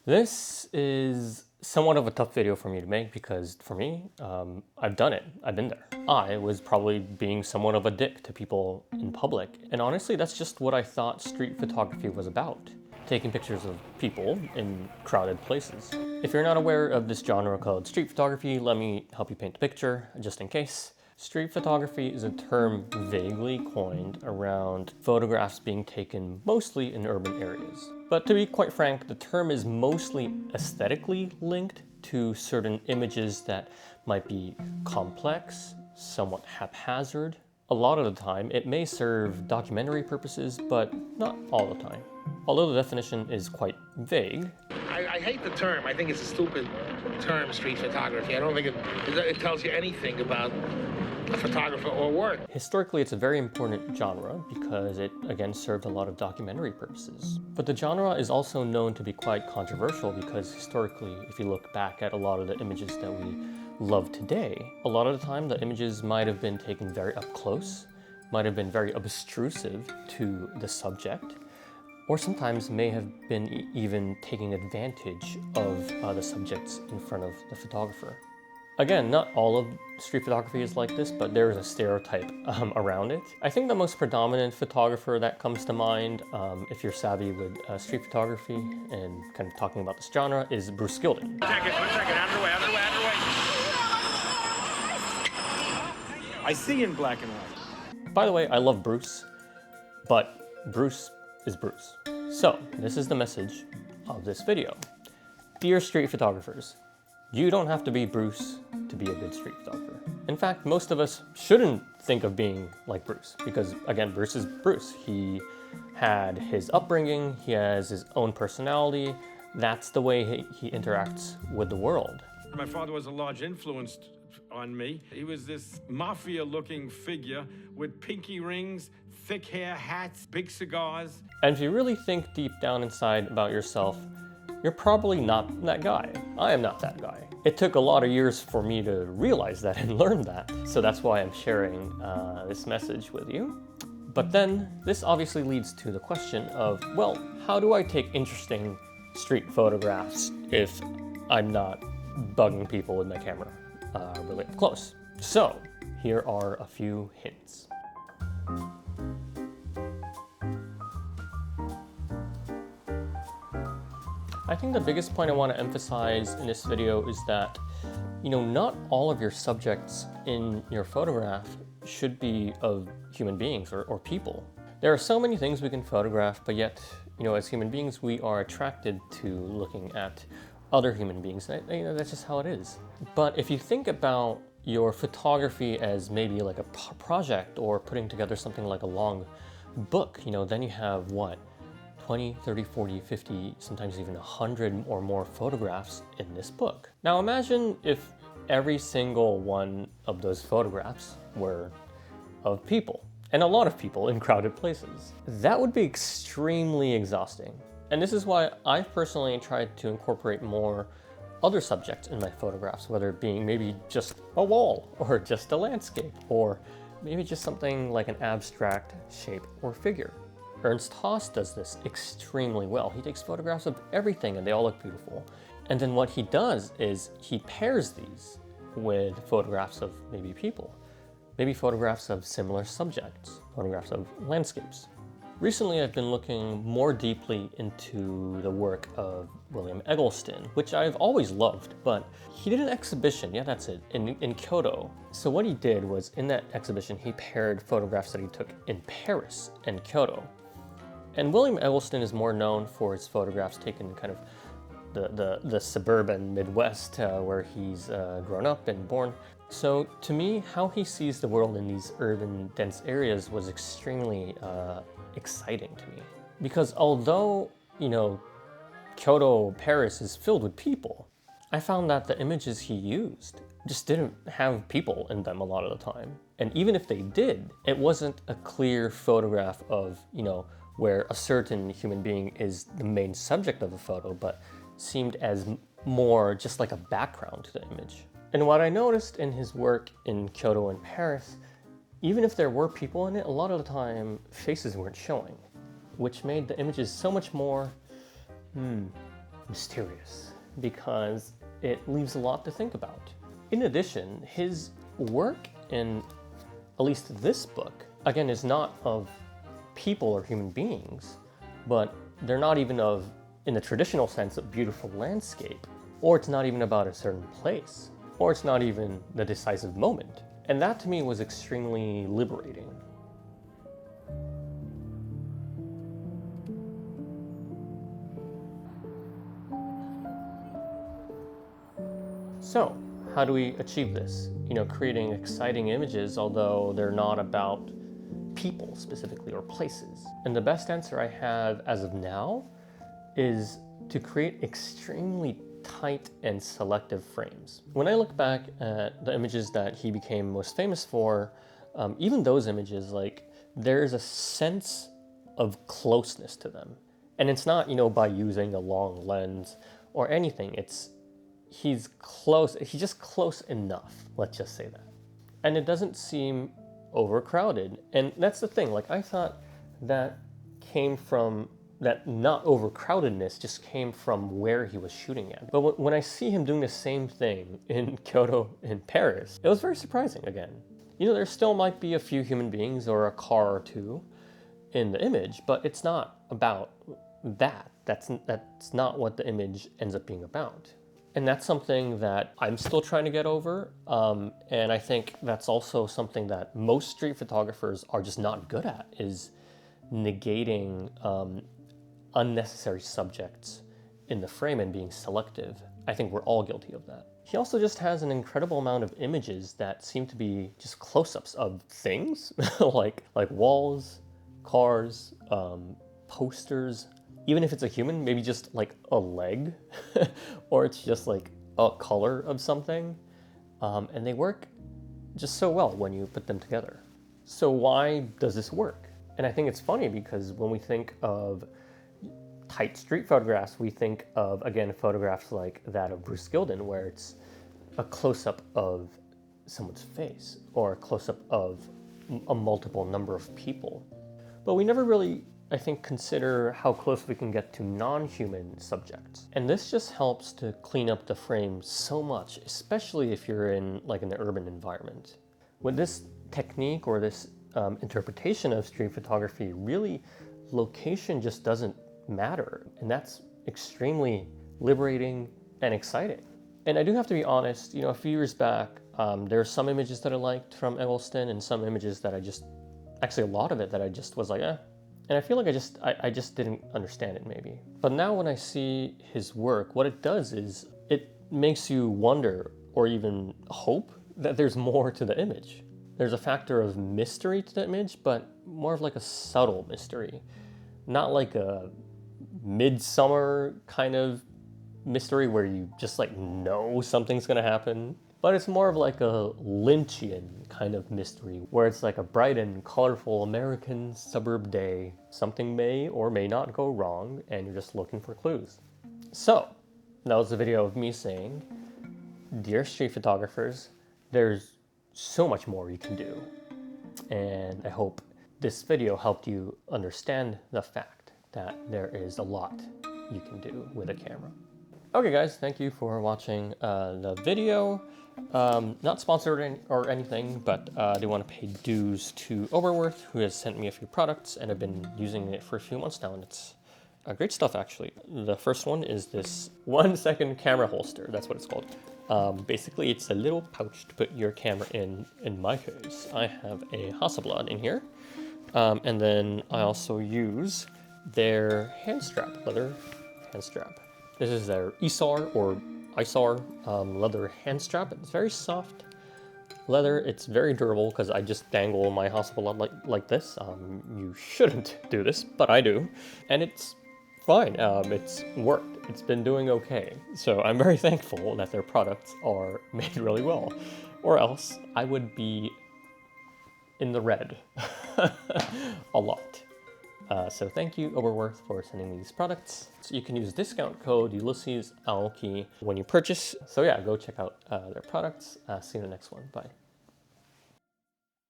This is somewhat of a tough video for me to make because for me, I've done it. I've been there. I was probably being somewhat of a dick to people in public. And honestly, that's just what I thought street photography was about. Taking pictures of people in crowded places. If you're not aware of this genre called street photography, let me help you paint the picture, just in case. Street photography is a term vaguely coined around photographs being taken mostly in urban areas. But to be quite frank, the term is mostly aesthetically linked to certain images that might be complex, somewhat haphazard. A lot of the time, it may serve documentary purposes, but not all the time. Although the definition is quite vague. I hate the term. I think it's a stupid term, street photography. I don't think it tells you anything about a photographer or work. Historically, it's a very important genre because it, again, served a lot of documentary purposes. But the genre is also known to be quite controversial because historically, if you look back at a lot of the images that we love today, a lot of the time the images might have been taken very up close, might have been very obtrusive to the subject, or sometimes may have been even taking advantage of the subjects in front of the photographer. Again, not all of street photography is like this, but there is a stereotype around it. I think the most predominant photographer that comes to mind, if you're savvy with street photography and kind of talking about this genre, is Bruce Gilden. One second, underway. I see in black and white. By the way, I love Bruce, but Bruce is Bruce. So, this is the message of this video. Dear street photographers, you don't have to be Bruce to be a good street photographer. In fact, most of us shouldn't think of being like Bruce because, again, Bruce is Bruce. He had his upbringing, he has his own personality. That's the way he interacts with the world. My father was a large influence on me. He was this mafia-looking figure with pinky rings, thick hair, hats, big cigars. And if you really think deep down inside about yourself, you're probably not that guy. I am not that guy. It took a lot of years for me to realize that and learn that. So that's why I'm sharing this message with you. But then this obviously leads to the question of, well, how do I take interesting street photographs if I'm not bugging people with my camera really up close? So here are a few hints. I think the biggest point I want to emphasize in this video is that, not all of your subjects in your photograph should be of human beings or people. There are so many things we can photograph, but yet, as human beings, we are attracted to looking at other human beings. That's just how it is. But if you think about your photography as maybe like a project or putting together something like a long book, then you have what? 20, 30, 40, 50, sometimes even 100 or more photographs in this book. Now imagine if every single one of those photographs were of people, and a lot of people in crowded places. That would be extremely exhausting. And this is why I've personally tried to incorporate more other subjects in my photographs, whether it being maybe just a wall, or just a landscape, or maybe just something like an abstract shape or figure. Ernst Haas does this extremely well. He takes photographs of everything and they all look beautiful. And then what he does is he pairs these with photographs of maybe people, maybe photographs of similar subjects, photographs of landscapes. Recently, I've been looking more deeply into the work of William Eggleston, which I've always loved, but he did an exhibition, yeah, that's it, in Kyoto. So what he did was, in that exhibition, he paired photographs that he took in Paris and Kyoto. And William Eggleston is more known for his photographs taken kind of the suburban Midwest where he's grown up and born. So to me, how he sees the world in these urban, dense areas was extremely exciting to me. Because although, Kyoto, Paris is filled with people, I found that the images he used just didn't have people in them a lot of the time. And even if they did, it wasn't a clear photograph of, where a certain human being is the main subject of the photo, but seemed as more just like a background to the image. And what I noticed in his work in Kyoto and Paris, even if there were people in it, a lot of the time faces weren't showing, which made the images so much more mysterious because it leaves a lot to think about. In addition, his work in at least this book, again, is not of people or human beings, but they're not even of, in the traditional sense, a beautiful landscape, or it's not even about a certain place, or it's not even the decisive moment. And that to me was extremely liberating. So, how do we achieve this? Creating exciting images, although they're not about people specifically or places. And the best answer I have as of now is to create extremely tight and selective frames. When I look back at the images that he became most famous for, even those images, there's a sense of closeness to them. And it's not, by using a long lens or anything. He's close, he's just close enough, let's just say that. And it doesn't seem overcrowded. And that's the thing, I thought that came from, that not overcrowdedness just came from where he was shooting at. But when I see him doing the same thing in Kyoto and Paris, it was very surprising again. There still might be a few human beings or a car or two in the image, but it's not about that. That's not what the image ends up being about. And that's something that I'm still trying to get over. And I think that's also something that most street photographers are just not good at, is negating unnecessary subjects in the frame and being selective. I think we're all guilty of that. He also just has an incredible amount of images that seem to be just close-ups of things, like walls, cars, posters. Even if it's a human, maybe just a leg, or it's just a color of something. And they work just so well when you put them together. So why does this work? And I think it's funny because when we think of tight street photographs, we think of, again, photographs like that of Bruce Gilden, where it's a close-up of someone's face or a close-up of a multiple number of people. But we never really, I think, consider how close we can get to non-human subjects. And this just helps to clean up the frame so much, especially if you're in an urban environment. With this technique or this interpretation of street photography, really, location just doesn't matter. And that's extremely liberating and exciting. And I do have to be honest, a few years back, there are some images that I liked from Eggleston and some images that actually a lot of it that I just was like, eh. And I feel like I just didn't understand it maybe. But now when I see his work, what it does is it makes you wonder or even hope that there's more to the image. There's a factor of mystery to the image, but more of a subtle mystery. Not like a midsummer kind of mystery where you just know something's gonna happen. But it's more of a Lynchian kind of mystery, where it's a bright and colorful American suburb day. Something may or may not go wrong, and you're just looking for clues. So, that was a video of me saying, dear street photographers, there's so much more you can do. And I hope this video helped you understand the fact that there is a lot you can do with a camera. Okay guys, thank you for watching the video. Not sponsored or anything, but I do want to pay dues to Oberworth, who has sent me a few products, and I've been using it for a few months now, and it's great stuff actually. The first one is this 1-second camera holster, that's what it's called. Basically, it's a little pouch to put your camera in. In my case, I have a Hasselblad in here, and then I also use their hand strap, leather hand strap. This is their ISAR or ISAR leather hand strap. It's very soft leather. It's very durable because I just dangle my Hasselblad like this. You shouldn't do this, but I do, and it's fine. It's worked. It's been doing okay. So I'm very thankful that their products are made really well, or else I would be in the red a lot. So thank you, Oberworth, for sending these products. So you can use discount code Ulysses Aoki when you purchase. So yeah, go check out their products. See you in the next one. Bye.